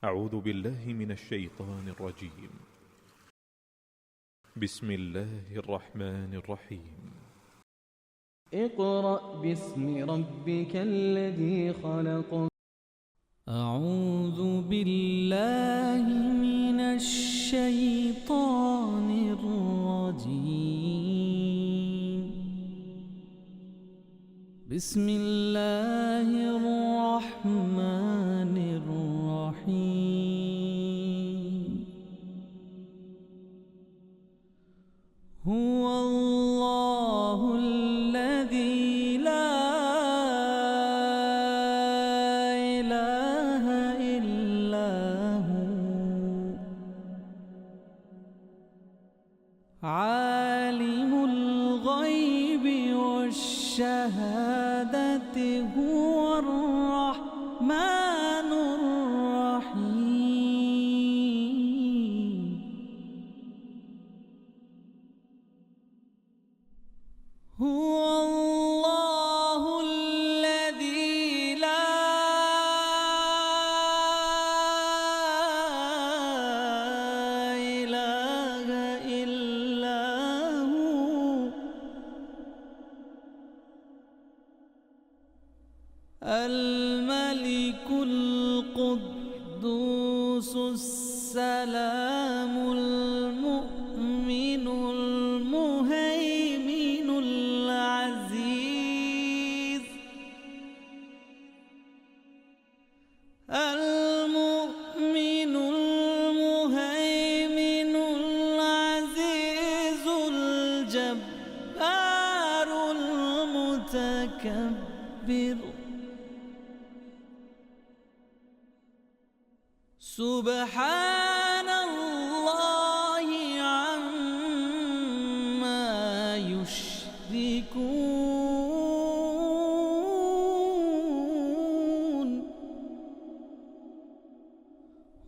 أعوذ بالله من الشيطان الرجيم. بسم الله الرحمن الرحيم. اقرأ باسم ربك الذي خلق. أعوذ بالله من الشيطان الرجيم. بسم الله الرحمن الرحيم. هو الله الذي لا إله إلا هو عالم الغيب والشهادة هو الرحمن الرحيم. هو الله الذي لا إله إلا هو الملك القدوس السلام المؤمن المهيمن العزيز المؤمن المهيمن العزيز الجبار المتكبر. سبحان الله عما يشركون.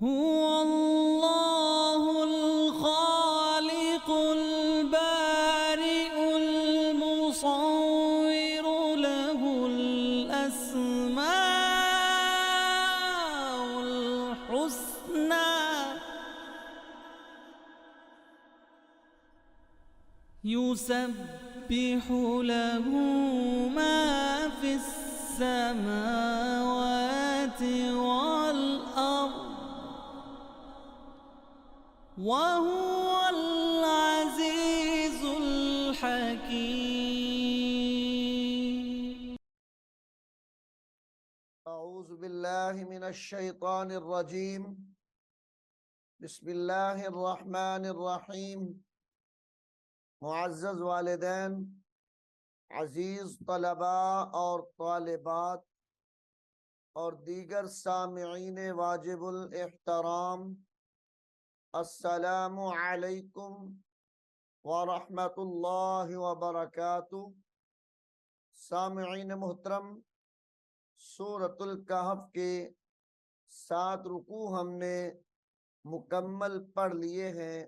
هو الله الخالق البارئ المصور له الأسماء الحسنى يسبح له ما في السماوات والأرض وهو العزيز الحكيم. أعوذ بالله من الشيطان الرجيم. بسم الله الرحمن الرحيم. मुअज़्ज़ज़ वालिदैन, अजीज तलबा और तालिबात और दीगर सामिईन वाजिबुल एहतराम, अस्सलामु अलैकुम व रहमतुल्लाहि व बरकातुहू। सामिईन मुहतरम, सूरतुल कहफ के 7 रुकू हमने मुकम्मल पढ़ लिए हैं।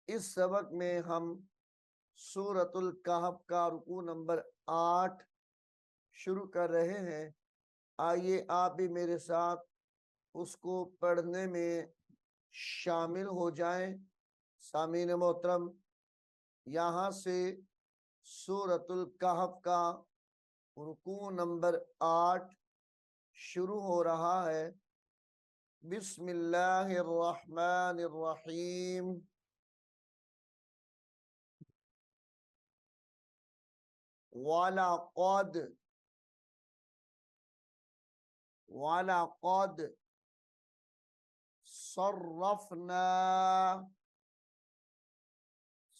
इस सबक में हम सूरतुल कहफ का रुकू नंबर 8 शुरू कर रहे हैं। आइए आप भी मेरे साथ उसको पढ़ने में शामिल हो जाएं। सामीन मोहतरम, यहाँ से सूरतुल कहफ का रुकू नंबर 8 शुरू हो रहा है। बिस्मिल्लाहिर्रहमानिर्रहीम। वलक़द सर्रफ़ना,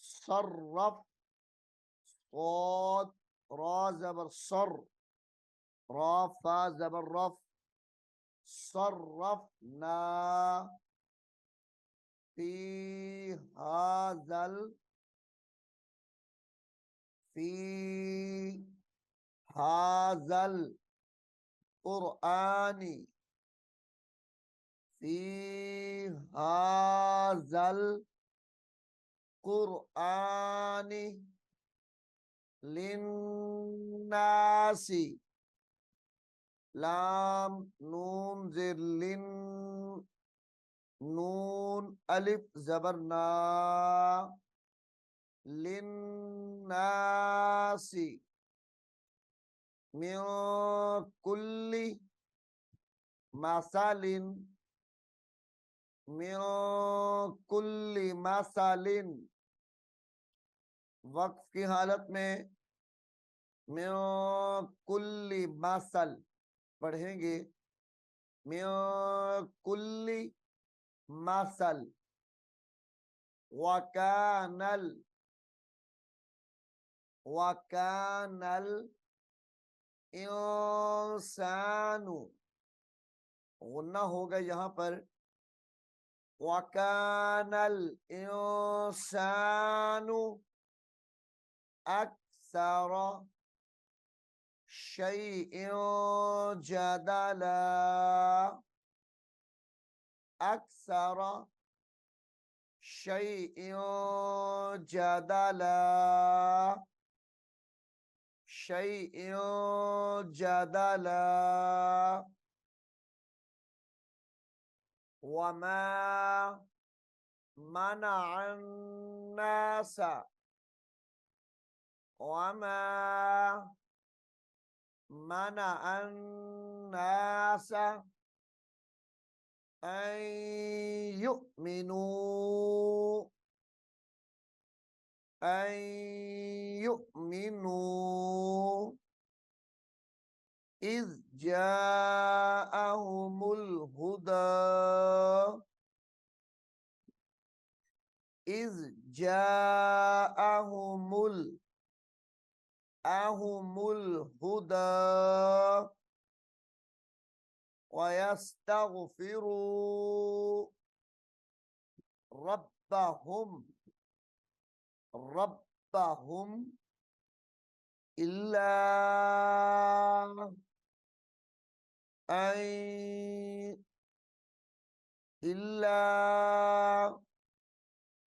सर्रफ़ क़ाद रा ज़बर सर, रा फा ज़बर रफ़, सर्रफ़ना फ़ी हाज़ल क़ुरआनी, फ़ी हाज़ल क़ुरआनी लिन्नासी, लाम नून ज़िर लिन नून अलिफ जबर ना, लिन्नासी, मिन कुल्ली मसालिन, मिन कुल्ली मसालिन। वक्फ की हालत में मिन कुल्ली मसल पढ़ेंगे, मिन कुल्ली मसल। वकानल, वकानल इंसानु, गुन्ना होगा यहाँ पर। वकानल इंसानु अक्सर शैइन जदला, अक्सर शैइन जदला, शैइन जदला। वमा मनअन नास, वमा मनअन नास अन युमिनू, अन युमिनू इज़ जाअहुमुल हुदा, इज़ जाअहुमुल हुदा वयस्तगफिरू रब्बहुम, रब्बहुम इल्ला अन, इल्ला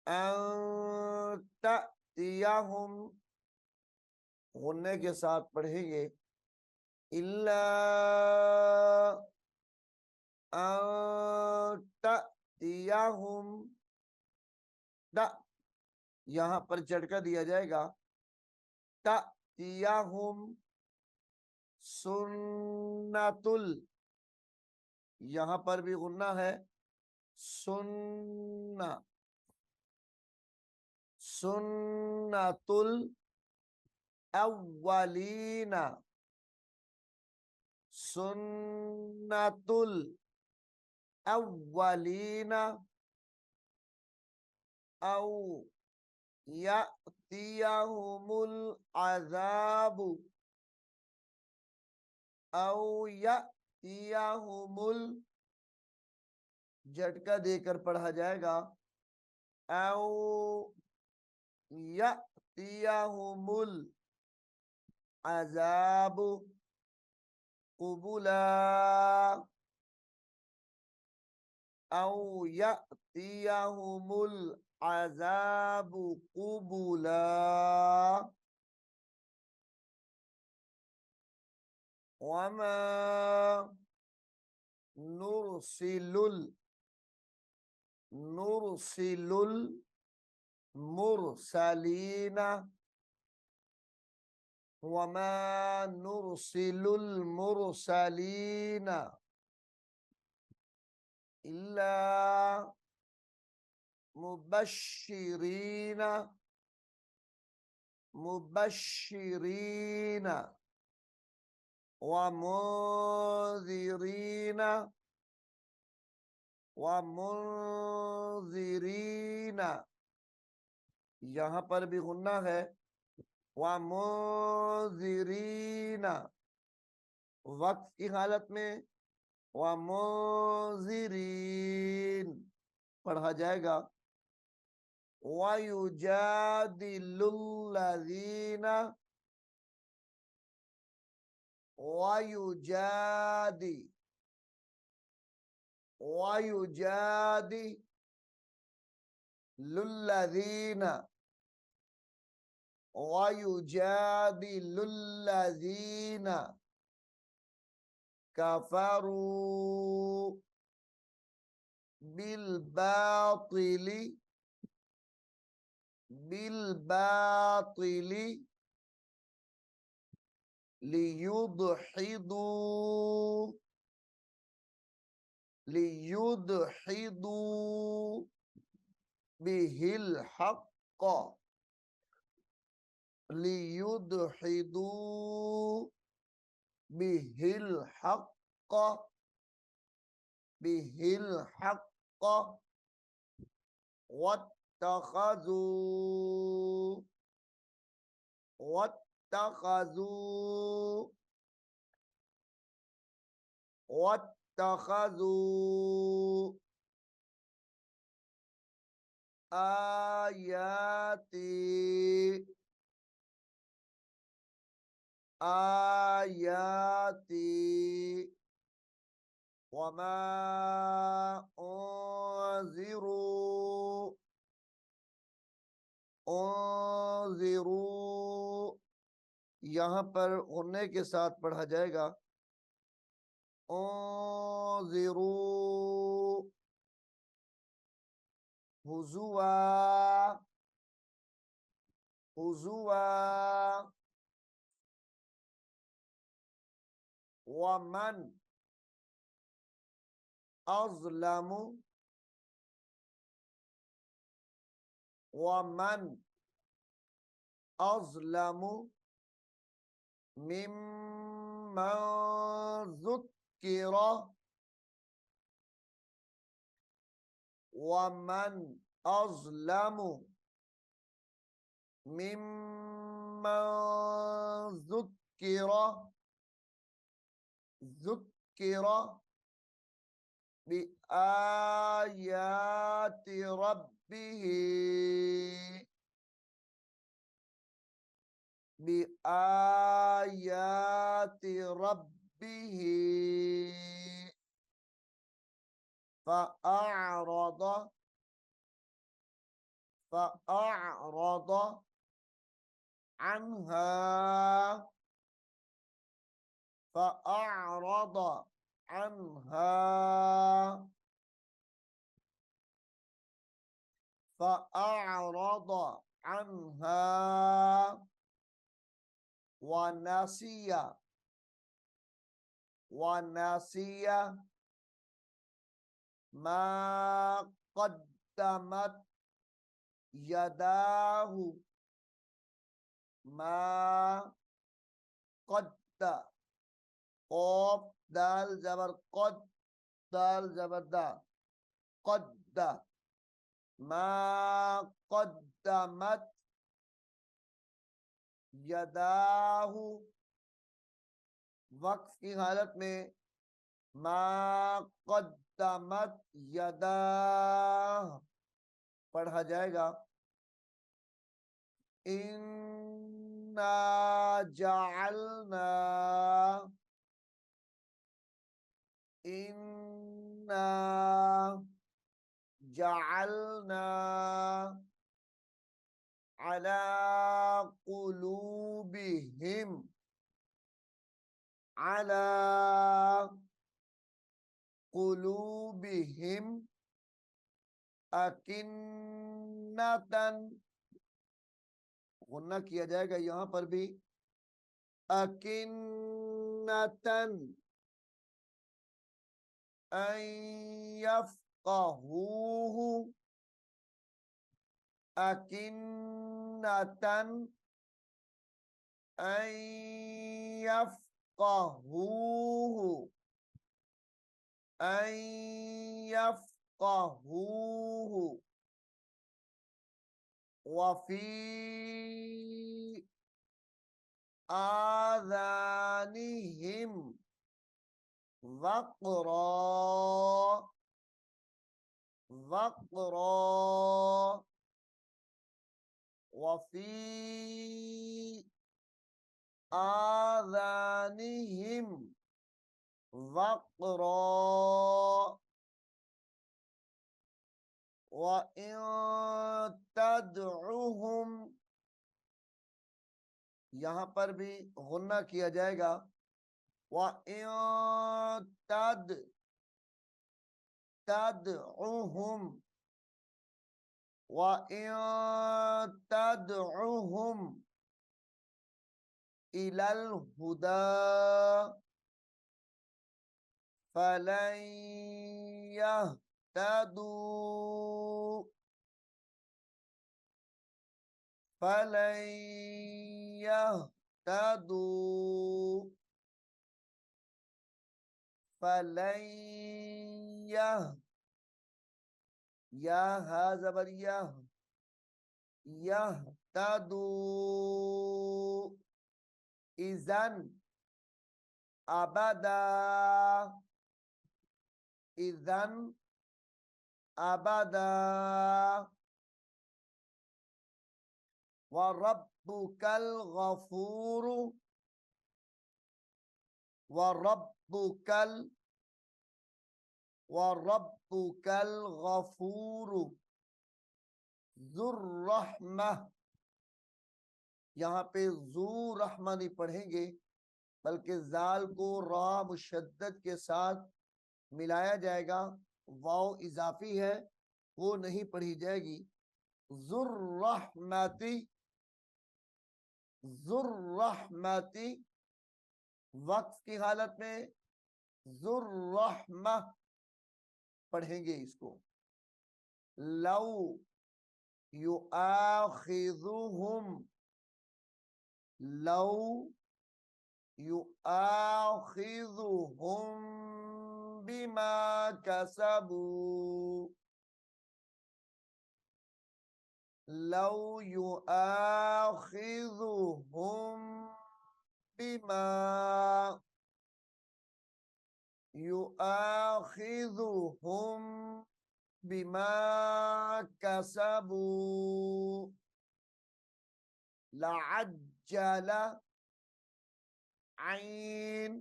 अन तअतियहुम, गुन्ने के साथ पढ़ेंगे, इल्ला अन तअतियहुम। यहाँ पर झटका दिया जाएगा, तअतियहुम सुन्नतुल, यहाँ पर भी गुन्ना है, सुन्ना, सुन्नतुल अव्वलीना, सुन्नतुल अव्वलीना औ यअतियहुमुल अज़ाबु, औ यअतियहुमुल, झटका देकर पढ़ा जाएगा, औ यअतियहुमुल अज़ाबु क़ुबुला, औ यअतियहुमुल अज़ाबु क़ुबुला। वमा नुरसिलुल, नुरसिलुल मुरसलीना, वमा नुरसिलुल मुरसलीना इल्ला मुबश्शिरीना, मुबश्शिरीना व मुंज़िरीना, व मुंज़िरीना। यहाँ पर भी गुन्ना है, व मुंज़िरीना। वक्फ की हालत में व मुंज़िरीन पढ़ा जाएगा, व युजादिलुल्लज़ीना, व युजादी, व युजादी लुल्लज़ीना, व युजादी लुल्लज़ीना कफरू بالباطل بالباطل ليدحضوا به الحق ليدحضوا به الحق واتخذوا آياتي وما انذروا यहाँ पर होने के साथ पढ़ा जाएगा انذروا हुजुआ वमन अज़लमु मिम्मन ज़ुक्किर वमन अज़लमु मिम्मन ज़ुक्किर बिआयाति रब्बिही فأعرض عنها ونسي ما قدمت يداه ما قد قاف دال زبر قد دال زبر دا قد ما قدمت यदाहु वक्फ की हालत में मा क़द्दमत यदाह पढ़ा जाएगा इन्ना जअलना अला कुलूबिहिम अकिन्नतन गुन्ना किया जाएगा यहाँ पर भी अकिन्नतन अन यफ़क़हूहु अकिन्नतन अन यफ़क़हूहु वफ़ी आज़ानिहिम वक़रा वफ़ी आज़ानिहिम वक़रा वइन तदउहुम यहाँ पर भी गुन्ना किया जाएगा वइन तदउहुम व इन तदउहुम इलल हुदा फलन यहतदू फलन यहतदू फलन यह ज़बर यहतदू इज़न अबदा इज़न अबदा व रब्बुकल गफूर व रब्बुकल गफूर ज़ुर रहमा। यहाँ पे ज़ू रहमा नहीं पढ़ेंगे बल्कि जाल को रा मुशद्दद के साथ मिलाया जाएगा। वाव इजाफी है वो नहीं पढ़ी जाएगी। ज़ुर्रहमती ज़ुर्रहमती वक्फ की हालत में ज़ुर्रहमा पढ़ेंगे इसको। लौ युआखिज़ुहुम लौ युआखिज़ुहुम बिमा कसबू लौ युआखिज़ुहुम बिमा युआखिज़ुहुम बिमा कसबू लअज्जल आइन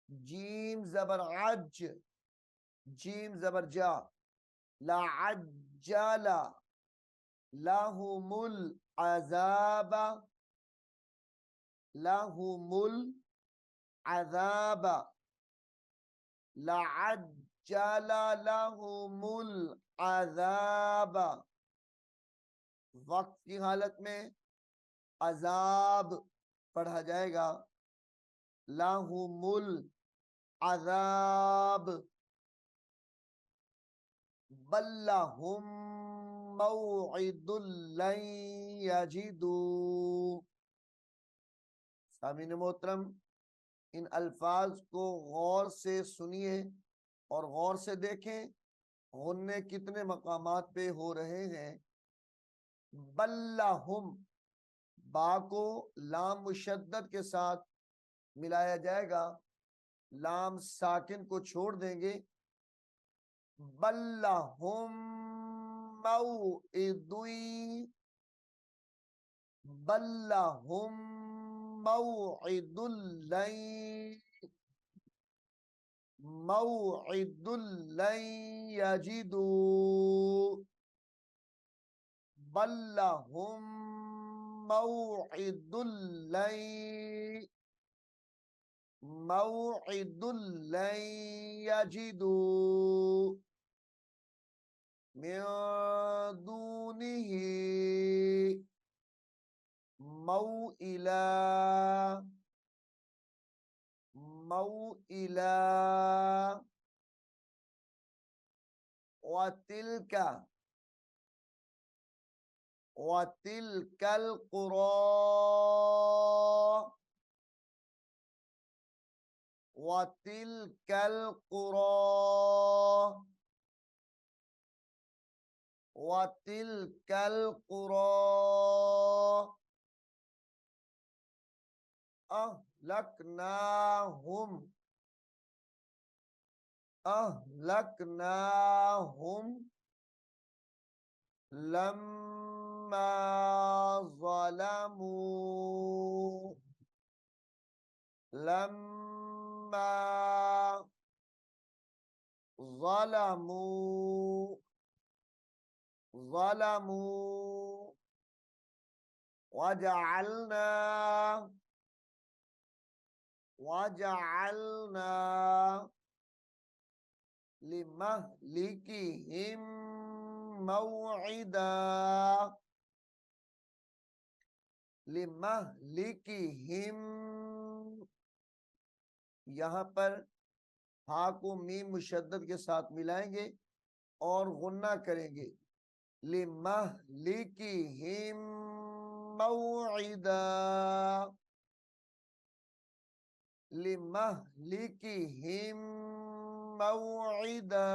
जीम ज़बर अज जीम ज़बर जा लअज्जल लहुमुल अज़ाब लहुमुल अज़ाब लअज्जल लहुमुल अज़ाब। वक्त की हालत में अज़ाब पढ़ा जाएगा। लहुमुल अज़ाब बल्लहुम मौइदुल लन यजिदू। सामीन मोहतरम, इन अल्फाज को गौर से सुनिए और गौर से देखें गुन्ने कितने मकामात पे हो रहे हैं। बल्लहुम बा को लाम मुशद्दद के साथ मिलाया जाएगा, लाम साकिन को छोड़ देंगे। बल्लहुम मौइदुई बल्लहुम मौइदुल लन यजिदू बल्लहुम मौइदुल लन यजिदू मिन दूनिही मौइला मौइला वतिलका वतिलकल कुरा वतिलकल कुरा वतिलकल कुरा अहलकनाहुम लम्मा ज़लमू लम्मा ज़लमू ज़लमू वजअलना वजअलना लिमहलिकिहिम मौइदा, लिमहलिकिहिम, यहाँ पर हा को मीम मुशद्दद के साथ मिलाएंगे और गुन्ना करेंगे। लिमहलिकिहिम मौइदा, लिमहलिकिहिम मौइदा।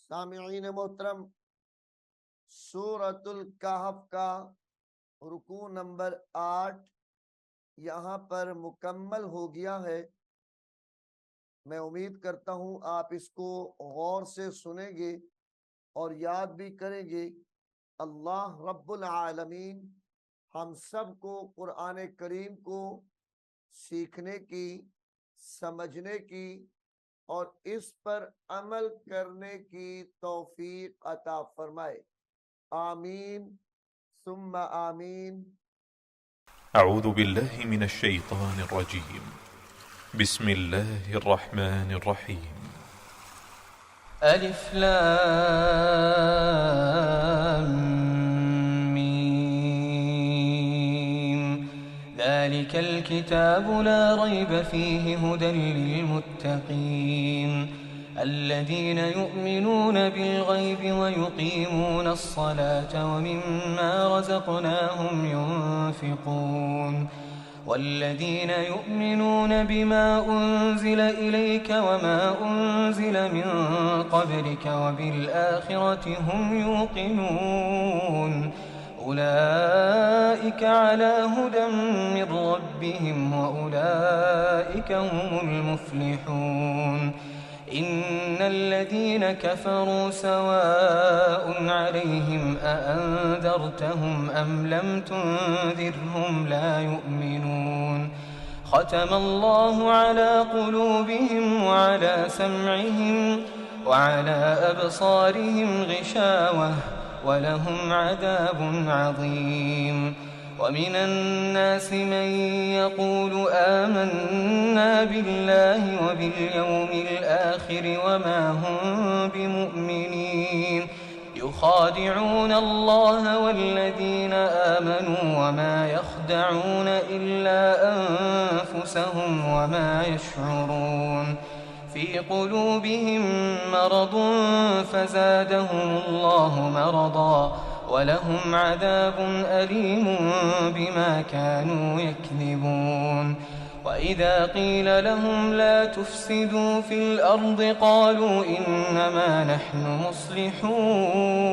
सामिईन मोहतरम, सूरतुल कहफ का रुकू नंबर 8 यहाँ पर मुकम्मल हो गया है। मैं उम्मीद करता हूँ आप इसको गौर से सुनेंगे और याद भी करेंगे। अल्लाह रब्बुल आलमीन हम सब को कुरान करीम को सीखने की, समझने की और इस पर अमल करने की तौफीक अता फरमाए। आमीन सुम्मा आमीन। أعوذ بالله من الشيطان الرجيم. بسم الله الرحمن الرحيم. ألف لام ميم. ذلك الكتاب لا ريب فيه هدى للمتقين الذين يؤمنون بالغيب ويقيمون الصلاة ومما رزقناهم ينفقون والذين يؤمنون بما أنزل إليك وما أنزل من قبلك وبالآخرة هم يوقنون أولئك على هدى من ربهم وأولئك هم المفلحون إن الذين كفروا سواء عليهم أأنذرتهم أم لم تنذرهم لا يؤمنون ختم الله على قلوبهم وعلى سمعهم وعلى أبصارهم غشاوة ولهم عذاب عظيم ومن الناس من يقول آمنا بالله وباليوم الآخر وما هم بمؤمنين يخادعون الله والذين آمنوا وما يخدعون إلا أنفسهم وما يشعرون في قلوبهم مرض فزادهم الله مرضا ولهم عذاب أليم بما كانوا يكذبون وإذا قيل لهم لا تفسدوا في الأرض قالوا إنما نحن مصلحون